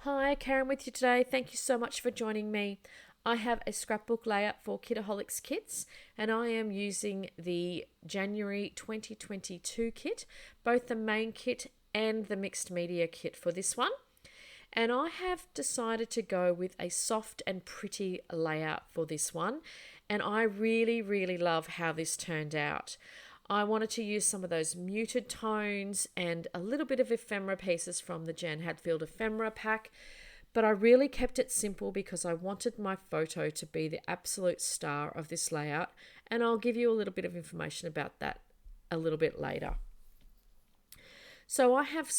Hi, Karen with you today. Thank you so much for joining me. I have a scrapbook layout for Kitaholic's kits, and I am using the January 2022 kit, both the main kit and the mixed media kit for this one. And I have decided to go with a soft and pretty layout for this one, and I really love how this turned out. I wanted to use some of those muted tones and a little bit of ephemera pieces from the Jan Hadfield ephemera pack, but I really kept it simple because I wanted my photo to be the absolute star of this layout, and I'll give you a little bit of information about that a little bit later. So I have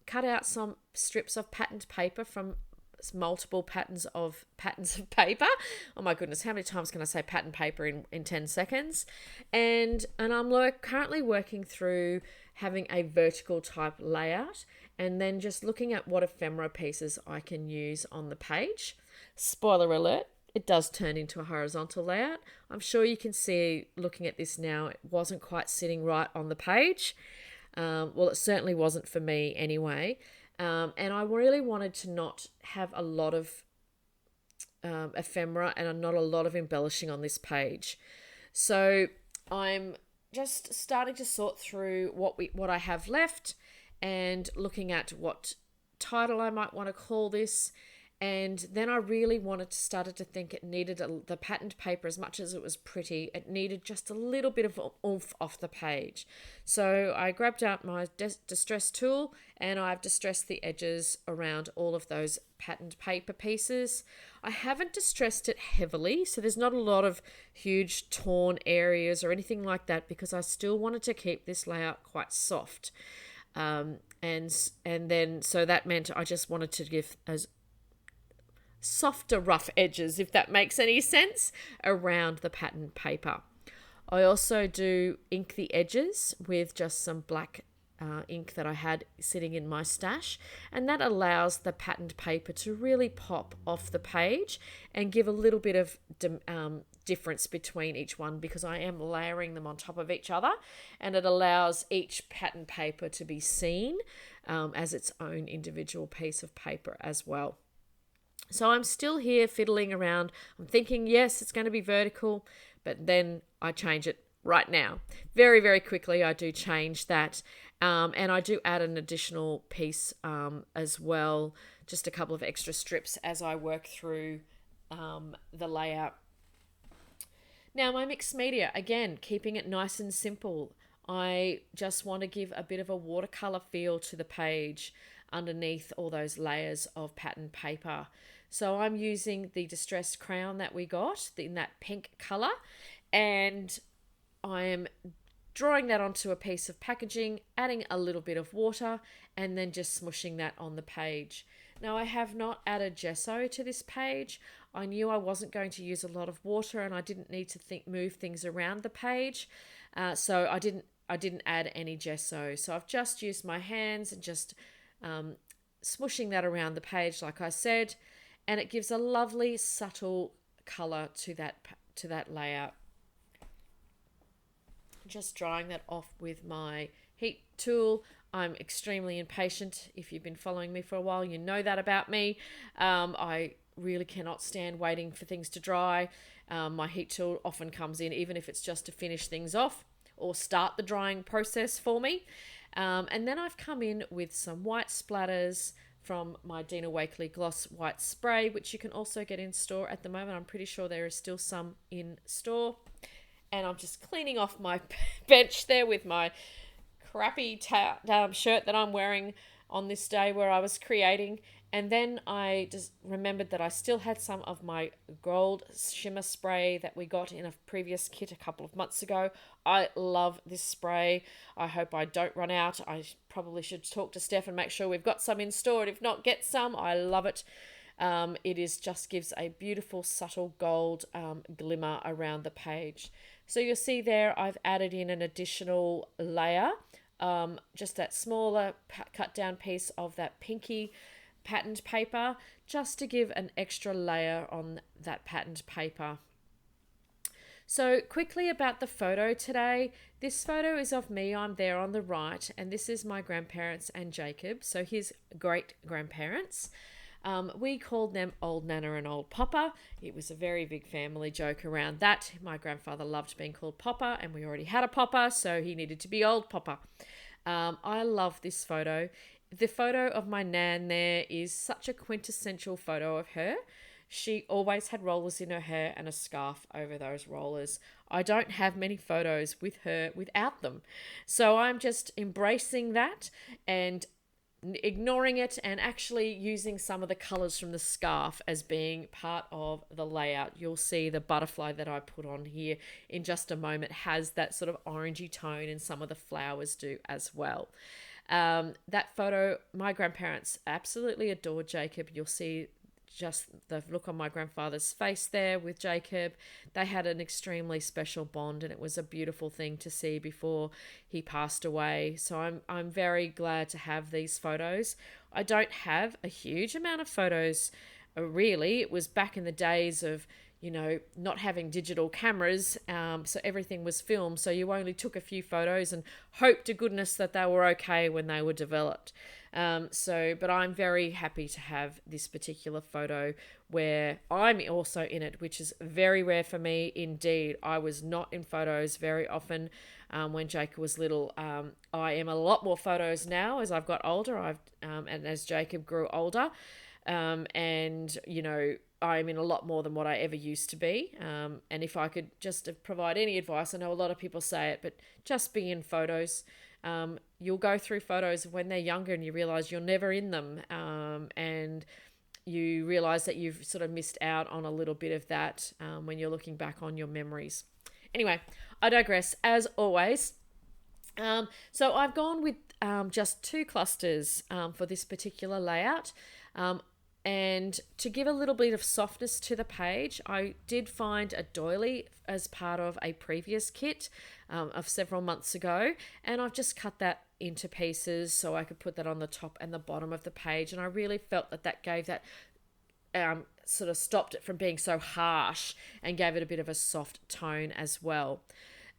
cut out some strips of patterned paper from multiple patterns of paper. Oh my goodness, how many times can I say pattern paper in 10 seconds? And I'm currently working through having a vertical type layout and then just looking at what ephemera pieces I can use on the page. Spoiler alert, it does turn into a horizontal layout. I'm sure you can see looking at this now, it wasn't quite sitting right on the page. Well, it certainly wasn't for me anyway. And I really wanted to not have a lot of ephemera and not a lot of embellishing on this page. So I'm just starting to sort through what I have left and looking at what title I might want to call this. And then I really started to think it needed the patterned paper, as much as it was pretty, it needed just a little bit of oomph off the page. So I grabbed out my distress tool and I've distressed the edges around all of those patterned paper pieces. I haven't distressed it heavily, so there's not a lot of huge torn areas or anything like that, because I still wanted to keep this layout quite soft. And then so that meant I just wanted to give as softer rough edges, if that makes any sense, around the pattern paper. I also do ink the edges with just some black ink that I had sitting in my stash, and that allows the patterned paper to really pop off the page and give a little bit of difference between each one, because I am layering them on top of each other, and it allows each pattern paper to be seen as its own individual piece of paper as well. So I'm still here fiddling around. I'm thinking, yes, it's going to be vertical, but then I change it right now. Very quickly, I do change that. And I do add an additional piece as well, just a couple of extra strips as I work through the layout. Now, my mixed media, again, keeping it nice and simple. I just want to give a bit of a watercolor feel to the page underneath all those layers of patterned paper. So I'm using the distressed crayon that we got in that pink color, and I am drawing that onto a piece of packaging, adding a little bit of water, and then just smushing that on the page. Now, I have not added gesso to this page. I knew I wasn't going to use a lot of water, and I didn't need to move things around the page, so I didn't add any gesso. So I've just used my hands and just smushing that around the page, like I said, and it gives a lovely subtle color to that layout. Just drying that off with my heat tool. I'm extremely impatient. If you've been following me for a while, you know that about me. I really cannot stand waiting for things to dry. My heat tool often comes in, even if it's just to finish things off or start the drying process for me. And then I've come in with some white splatters from my Dina Wakley Gloss White Spray, which you can also get in store at the moment. I'm pretty sure there is still some in store. And I'm just cleaning off my bench there with my crappy shirt that I'm wearing on this day where I was creating. And then I just remembered that I still had some of my gold shimmer spray that we got in a previous kit a couple of months ago. I love this spray. I hope I don't run out. I probably should talk to Steph and make sure we've got some in store. And if not, get some. I love it. Just gives a beautiful subtle gold glimmer around the page. So you'll see there I've added in an additional layer, just that smaller cut down piece of that pinky patterned paper, just to give an extra layer on that patterned paper. So quickly about the photo today. This photo is of me. I'm there on the right, and this is my grandparents and Jacob, so his great grandparents. We called them Old Nana and Old Papa. It was a very big family joke around that. My grandfather loved being called Papa, and we already had a Papa, so he needed to be Old Papa. I love this photo. The photo of my nan there is such a quintessential photo of her. She always had rollers in her hair and a scarf over those rollers. I don't have many photos with her without them. So I'm just embracing that and ignoring it and actually using some of the colors from the scarf as being part of the layout. You'll see the butterfly that I put on here in just a moment has that sort of orangey tone, and some of the flowers do as well. That photo, my grandparents absolutely adored Jacob. You'll see just the look on my grandfather's face there with Jacob. They had an extremely special bond, and it was a beautiful thing to see before he passed away. So I'm very glad to have these photos. I don't have a huge amount of photos, really. It was back in the days of, not having digital cameras, so everything was filmed. So you only took a few photos and hoped to goodness that they were okay when they were developed. But I'm very happy to have this particular photo where I'm also in it, which is very rare for me indeed. I was not in photos very often when Jacob was little. I am a lot more photos now as I've got older. And as Jacob grew older, I'm in a lot more than what I ever used to be. And if I could just provide any advice, I know a lot of people say it, but just be in photos. You'll go through photos when they're younger and you realize you're never in them. And you realize that you've sort of missed out on a little bit of that when you're looking back on your memories. Anyway, I digress as always. So I've gone with just 2 clusters for this particular layout. And to give a little bit of softness to the page, I did find a doily as part of a previous kit of several months ago. And I've just cut that into pieces so I could put that on the top and the bottom of the page. And I really felt that gave that, sort of stopped it from being so harsh and gave it a bit of a soft tone as well.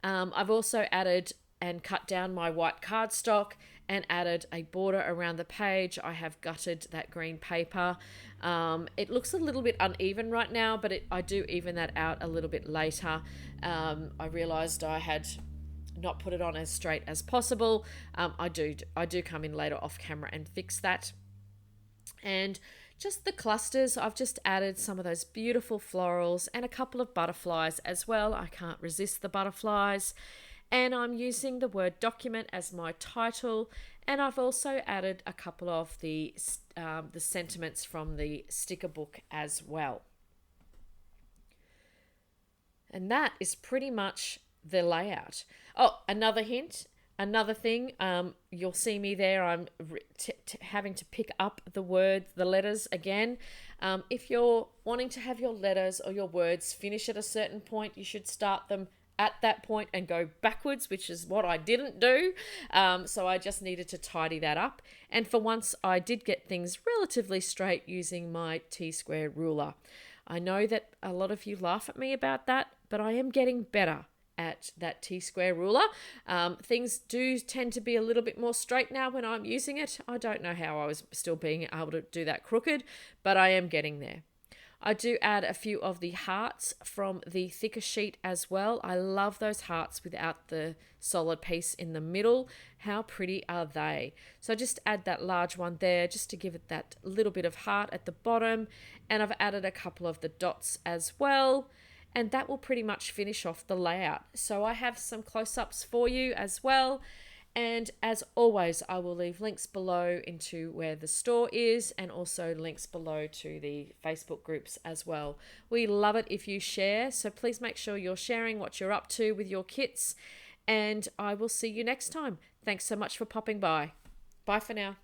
I've also added and cut down my white cardstock and added a border around the page. I have gutted that green paper. It looks a little bit uneven right now, but I do even that out a little bit later. I realized I had not put it on as straight as possible. I do come in later off camera and fix that. And just the clusters, I've just added some of those beautiful florals and a couple of butterflies as well. I can't resist the butterflies. And I'm using the word document as my title. And I've also added a couple of the sentiments from the sticker book as well. And that is pretty much the layout. Oh, another hint, another thing, you'll see me there. I'm having to pick up the letters again. If you're wanting to have your letters or your words finish at a certain point, you should start them at that point and go backwards, which is what I didn't do. So I just needed to tidy that up. And for once, I did get things relatively straight using my T-square ruler. I know that a lot of you laugh at me about that, but I am getting better at that T-square ruler. Things do tend to be a little bit more straight now when I'm using it. I don't know how I was still being able to do that crooked, but I am getting there. I do add a few of the hearts from the thicker sheet as well. I love those hearts without the solid piece in the middle. How pretty are they? So just add that large one there just to give it that little bit of heart at the bottom. And I've added a couple of the dots as well. And that will pretty much finish off the layout. So I have some close-ups for you as well. And as always, I will leave links below into where the store is and also links below to the Facebook groups as well. We love it if you share, so please make sure you're sharing what you're up to with your kits, and I will see you next time. Thanks so much for popping by. Bye for now.